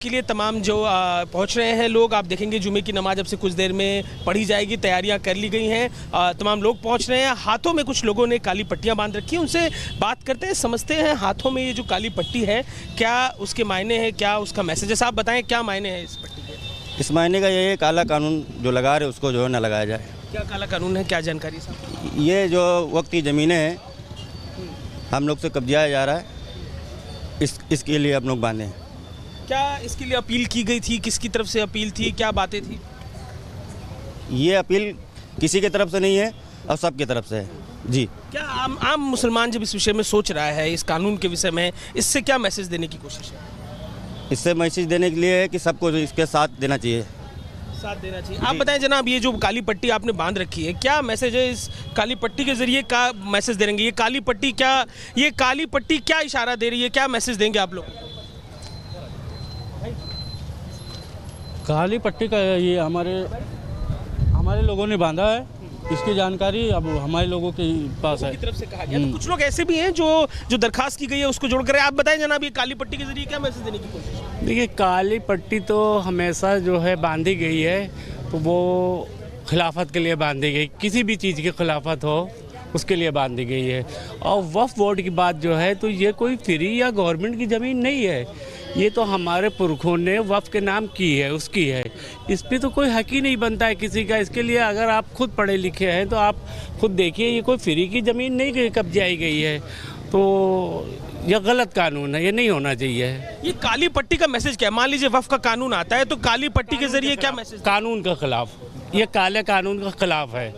के लिए तमाम जो पहुंच रहे हैं लोग, आप देखेंगे जुमे की नमाज अब से कुछ देर में पढ़ी जाएगी, तैयारियां कर ली गई हैं। तमाम लोग पहुंच रहे हैं। हाथों में कुछ लोगों ने काली पट्टियां बांध रखी हैं, उनसे बात करते हैं, समझते हैं हाथों में ये जो काली पट्टी है क्या उसके मायने हैं, क्या उसका मैसेज है। साहब बताएं क्या मायने हैं इस पट्टी के? इस मायने का ये है काला कानून जो लगा रहे उसको जो है ना लगाया जाए। क्या काला कानून है, क्या जानकारी साहब? ये जो वक्त की ज़मीनें हैं हम लोग से कब्जाया जा रहा है, इसके लिए हम लोग बांधे हैं। क्या इसके लिए अपील की गई थी, किसकी तरफ से अपील थी, क्या बातें थी? ये अपील किसी की तरफ से नहीं है और सबकी तरफ से है जी। क्या आम मुसलमान जब इस विषय में सोच रहा है, इस कानून के विषय में, इससे क्या मैसेज देने की कोशिश है? इससे मैसेज देने के लिए है कि सबको इसके साथ देना चाहिए, साथ देना चाहिए। आप बताएं जनाब, ये जो काली पट्टी आपने बांध रखी है, क्या मैसेज है इस काली पट्टी के जरिए? का मैसेज देंगे ये काली पट्टी क्या इशारा दे रही है, क्या मैसेज देंगे आप लोग? काली पट्टी का ये हमारे लोगों ने बांधा है, इसकी जानकारी अब हमारे लोगों के पास है। की तरफ से कहा गया। तो कुछ लोग ऐसे भी हैं जो दरखास्त की गई है उसको जोड़ कर, आप बताएं जनाब, ये काली पट्टी के जरिए क्या मैसेज देने की कोशिश है? देखिए, काली पट्टी तो हमेशा जो है बांधी गई है, तो वो खिलाफत के लिए बांधी गई, किसी भी चीज़ की खिलाफत हो उसके लिए बांधी गई है। और वक्फ बोर्ड की बात जो है, तो ये कोई फ्री या गवर्नमेंट की ज़मीन नहीं है, ये तो हमारे पुरखों ने वक्फ के नाम की है, उसकी है। इस पर तो कोई हक ही नहीं बनता है किसी का। इसके लिए अगर आप खुद पढ़े लिखे हैं तो आप खुद देखिए, ये कोई फ्री की ज़मीन नहीं कब्जाई गई है, तो यह गलत कानून है, ये नहीं होना चाहिए। ये काली पट्टी का मैसेज क्या है? मान लीजिए वक्फ का कानून आता है तो काली पट्टी के जरिए क्या मैसेज? कानून के खिलाफ, ये काले कानून के खिलाफ है।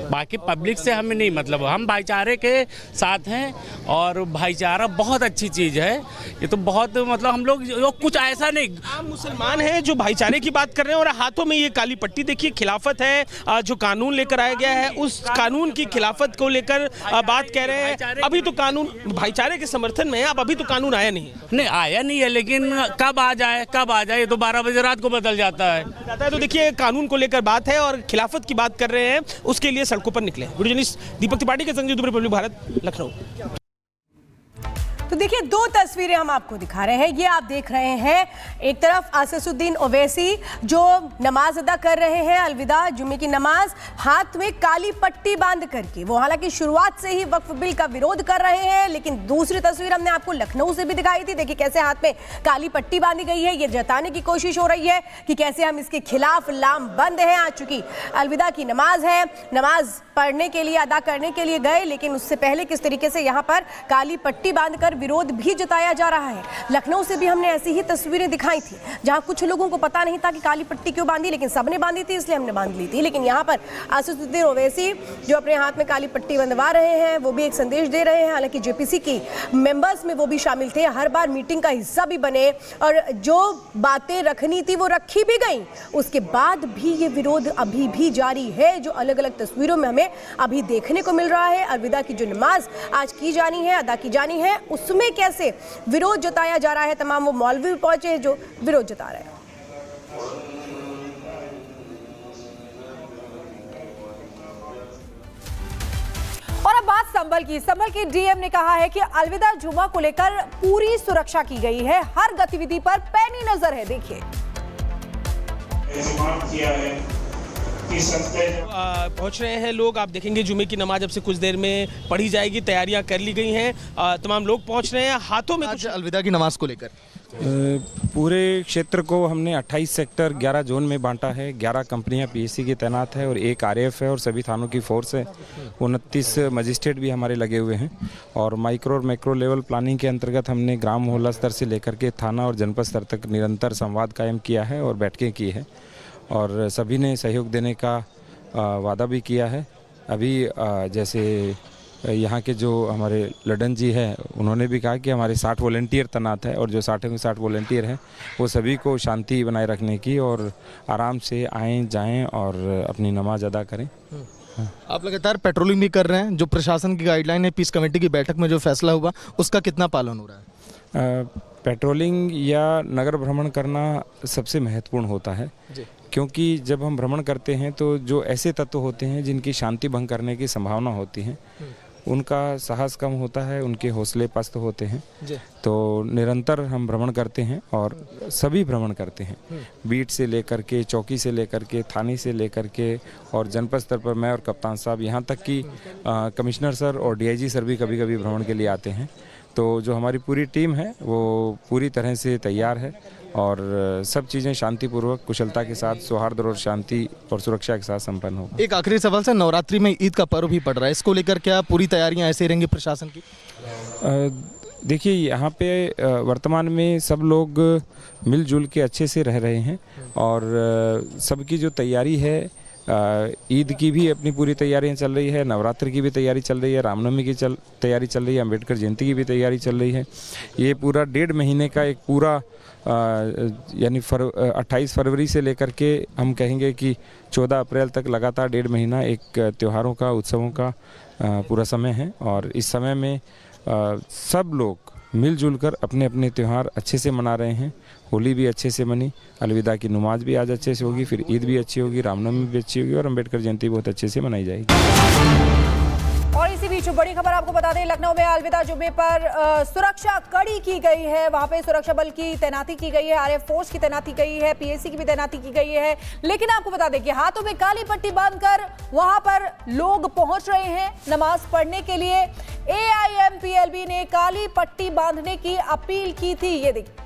बाकी पब्लिक से हमें नहीं मतलब, हम भाईचारे के साथ हैं और भाईचारा बहुत अच्छी चीज़ है। ये तो बहुत मतलब हम लोग कुछ ऐसा नहीं, आम मुसलमान हैं जो भाईचारे की बात कर रहे हैं और हाथों में ये काली पट्टी देखिए, खिलाफत है। जो कानून लेकर आया गया है उस कानून की खिलाफत को लेकर बात कह रहे हैं। अभी तो कानून भाईचारे के समर्थन में है, अब अभी तो कानून आया नहीं आया नहीं है, लेकिन कब आ जाए ये तो 12 बजे रात को बदल जाता है। तो देखिए, कानून को लेकर बात है और खिलाफत की बात कर रहे हैं, उसके लिए सड़कों पर निकले। वीडियो जर्नलिस्ट दीपक त्रिपाठी के संग दुबे, रिपब्लिक भारत, लखनऊ। तो देखिए, दो तस्वीरें हम आपको दिखा रहे हैं। ये आप देख रहे हैं, एक तरफ आसिसुद्दीन ओवैसी जो नमाज अदा कर रहे हैं, अलविदा जुमे की नमाज, हाथ में काली पट्टी बांध करके। वो हालांकि शुरुआत से ही वक्फ बिल का विरोध कर रहे हैं, लेकिन दूसरी तस्वीर हमने आपको लखनऊ से भी दिखाई थी। देखिए कैसे हाथ में काली पट्टी बांधी गई है, ये जताने की कोशिश हो रही है कि कैसे हम इसके खिलाफ लामबंद हैं। आज चूंकि अलविदा की नमाज है, नमाज पढ़ने के लिए, अदा करने के लिए गए, लेकिन उससे पहले किस तरीके से यहाँ पर काली पट्टी बांधकर विरोध भी जताया जा रहा है। लखनऊ से भी हमने ऐसी ही तस्वीरें दिखाई थी, जहां कुछ लोगों को पता नहीं था कि काली पट्टी क्यों बांधी, लेकिन सबने बांधी थी इसलिए हमने बांध ली थी। लेकिन यहाँ पर आसिसुद्दीन ओवैसी जो अपने हाथ में काली पट्टी बंधवा रहे हैं, वो भी एक संदेश दे रहे हैं। हालांकि जेपीसी की मेंबर्स में वो भी शामिल थे, हर बार मीटिंग का हिस्सा भी बने और जो बातें रखनी थी वो रखी भी गई। उसके बाद भी ये विरोध अभी भी जारी है, जो अलग अलग तस्वीरों में हमें अभी देखने को मिल रहा है। अलविदा की जो नमाज आज की जानी है, अदा की जानी है, उसमें कैसे विरोध जताया जा रहा है। तमाम वो मौलवी भी पहुंचे हैं जो विरोध जता रहे हैं। और अब बात संभल की डीएम ने कहा है कि अलविदा जुमा को लेकर पूरी सुरक्षा की गई है, हर गतिविधि पर पैनी नजर है। देखिए, पहुंच रहे हैं लोग, आप देखेंगे जुमे की नमाज अब से कुछ देर में पढ़ी जाएगी, तैयारियां कर ली गई हैं। तमाम लोग पहुंच रहे हैं। हाथों में आज अलविदा की नमाज को लेकर पूरे क्षेत्र को हमने 28 सेक्टर 11 जोन में बांटा है। 11 कंपनियां पीएससी की तैनात है और 1 आरएएफ है और सभी थानों की फोर्स है। 29 मजिस्ट्रेट भी हमारे लगे हुए हैं और माइक्रो और मैक्रो लेवल प्लानिंग के अंतर्गत हमने ग्राम मोहल्ला स्तर से लेकर के थाना और जनपद स्तर तक निरंतर संवाद कायम किया है और बैठकें की है और सभी ने सहयोग देने का वादा भी किया है। अभी जैसे यहाँ के जो हमारे लडन जी हैं, उन्होंने भी कहा कि हमारे 60 वॉलंटियर तैनात है और जो 60 में 60 वॉलंटियर हैं वो सभी को शांति बनाए रखने की और आराम से आएँ जाएं और अपनी नमाज अदा करें। आप लगातार पेट्रोलिंग भी कर रहे हैं, जो प्रशासन की गाइडलाइन है, पीस कमेटी की बैठक में जो फैसला हुआ उसका कितना पालन हो रहा है? पेट्रोलिंग या नगर भ्रमण करना सबसे महत्वपूर्ण होता है, क्योंकि जब हम भ्रमण करते हैं तो जो ऐसे तत्व होते हैं जिनकी शांति भंग करने की संभावना होती है उनका साहस कम होता है, उनके हौसले पस्त होते हैं। तो निरंतर हम भ्रमण करते हैं और सभी भ्रमण करते हैं, बीट से लेकर के, चौकी से लेकर के, थाने से लेकर के, और जनपद स्तर पर मैं और कप्तान साहब, यहाँ तक कि कमिश्नर सर और डीआईजी सर भी कभी कभी भ्रमण के लिए आते हैं। तो जो हमारी पूरी टीम है वो पूरी तरह से तैयार है और सब चीज़ें शांतिपूर्वक, कुशलता के साथ, सौहार्द और शांति और सुरक्षा के साथ संपन्न हो। एक आखिरी सवाल सर, नवरात्रि में ईद का पर्व भी पड़ रहा है, इसको लेकर क्या पूरी तैयारियां ऐसे रहेंगी प्रशासन की? देखिए, यहाँ पे वर्तमान में सब लोग मिलजुल के अच्छे से रह रहे हैं और सबकी जो तैयारी है, ईद की भी अपनी पूरी तैयारियां चल रही है, नवरात्र की भी तैयारी चल रही है, रामनवमी की तैयारी चल रही है, अम्बेडकर जयंती की भी तैयारी चल रही है। ये पूरा 1.5 महीने का एक पूरा यानी 28 फरवरी से लेकर के हम कहेंगे कि 14 अप्रैल तक लगातार 1.5 महीना एक त्योहारों का, उत्सवों का पूरा समय है। और इस समय में सब लोग मिलजुल कर अपने अपने त्यौहार अच्छे से मना रहे हैं। होली भी अच्छे से मनी, अलविदा की नमाज भी आज अच्छे से होगी, फिर ईद भी अच्छी होगी, रामनवमी भी अच्छी होगी और अम्बेडकर जयंती बहुत अच्छे से मनाई जाएगी। और इसी बीच बड़ी खबर आपको बता दें, लखनऊ में अलविदा जुमे पर सुरक्षा कड़ी की गई है। वहां पे सुरक्षा बल की तैनाती की गई है, आरएफ फोर्स की तैनाती की गई है, पीएसी की भी तैनाती की गई है। लेकिन आपको बता दें कि हाथों में काली पट्टी बांधकर वहां पर लोग पहुंच रहे हैं नमाज पढ़ने के लिए। एआईएमपीएलबी ने काली पट्टी बांधने की अपील की थी। ये देखिए,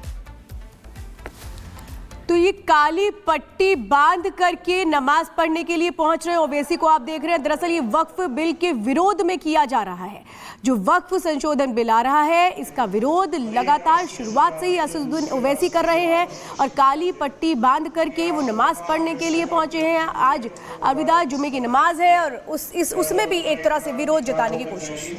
तो ये काली पट्टी बांध करके नमाज पढ़ने के लिए पहुंच रहे हैं ओवैसी को आप देख रहे हैं। दरअसल ये वक्फ बिल के विरोध में किया जा रहा है। जो वक्फ संशोधन बिल आ रहा है, इसका विरोध लगातार शुरुआत से ही असदुद्दीन ओवैसी कर रहे हैं और काली पट्टी बांध करके वो नमाज पढ़ने के लिए पहुंचे हैं। आज अलविदा जुमे की नमाज है और उसमें भी एक तरह से विरोध जताने की कोशिश।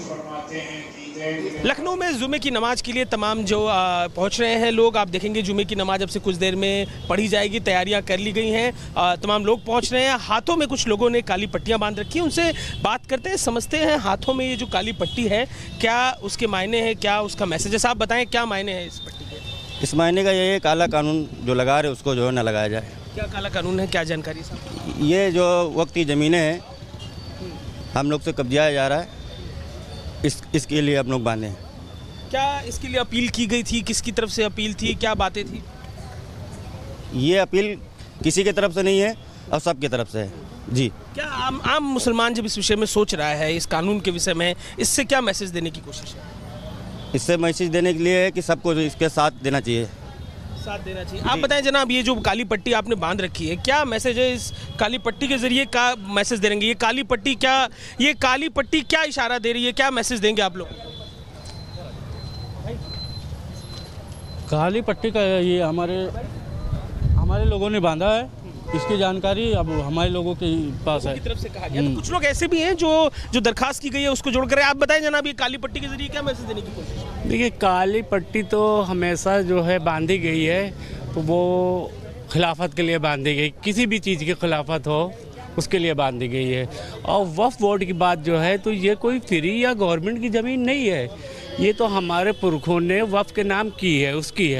लखनऊ में जुमे की नमाज के लिए तमाम जो पहुंच रहे हैं लोग, आप देखेंगे जुमे की नमाज अब से कुछ देर में पढ़ी जाएगी, तैयारियां कर ली गई हैं। तमाम लोग पहुंच रहे हैं। हाथों में कुछ लोगों ने काली पट्टियां बांध रखी हैं, उनसे बात करते हैं, समझते हैं हाथों में ये जो काली पट्टी है क्या उसके मायने हैं, क्या उसका मैसेज है। साहब बताएं क्या मायने हैं इस पट्टी के? इस मायने का ये काला कानून जो लगा रहे उसको जो है ना लगाया जाए। क्या काला कानून है, क्या जानकारी साहब? ये जो वक्ती ज़मीनें हैं हम लोग से कब्जाया जा रहा है, इसके लिए हम लोग बांधे हैं। क्या इसके लिए अपील की गई थी? किसकी तरफ से अपील थी? क्या बातें थी? ये अपील किसी की तरफ से नहीं है और सब की तरफ से है जी। क्या आम मुसलमान जब इस विषय में सोच रहा है, इस कानून के विषय में, इससे क्या मैसेज देने की कोशिश है? इससे मैसेज देने के लिए है कि सबको इसके साथ देना चाहिए, साथ देना चाहिए। आप बताएं जनाब, ये जो काली पट्टी आपने बांध रखी है, क्या मैसेज है इस काली पट्टी के जरिए? क्या मैसेज देंगे? ये काली पट्टी क्या इशारा दे रही है, क्या मैसेज देंगे आप लोग? काली पट्टी का ये हमारे लोगों ने बांधा है, इसकी जानकारी अब हमारे लोगों के पास है। की तरफ से कहा गया। तो कुछ लोग ऐसे भी हैं जो दरखास्त की गई है उसको जोड़कर, आप बताएं जनाब, ये काली पट्टी के जरिए क्या मैसेज देने की कोशिश है? देखिए, काली पट्टी तो हमेशा जो है बांधी गई है, तो वो खिलाफत के लिए बांधी गई, किसी भी चीज़ की खिलाफत हो उसके लिए बांधी गई है। और वक्फ बोर्ड की बात जो है, तो ये कोई फ्री या गवर्नमेंट की ज़मीन नहीं है, ये तो हमारे पुरखों ने वक्फ के नाम की है, उसकी है।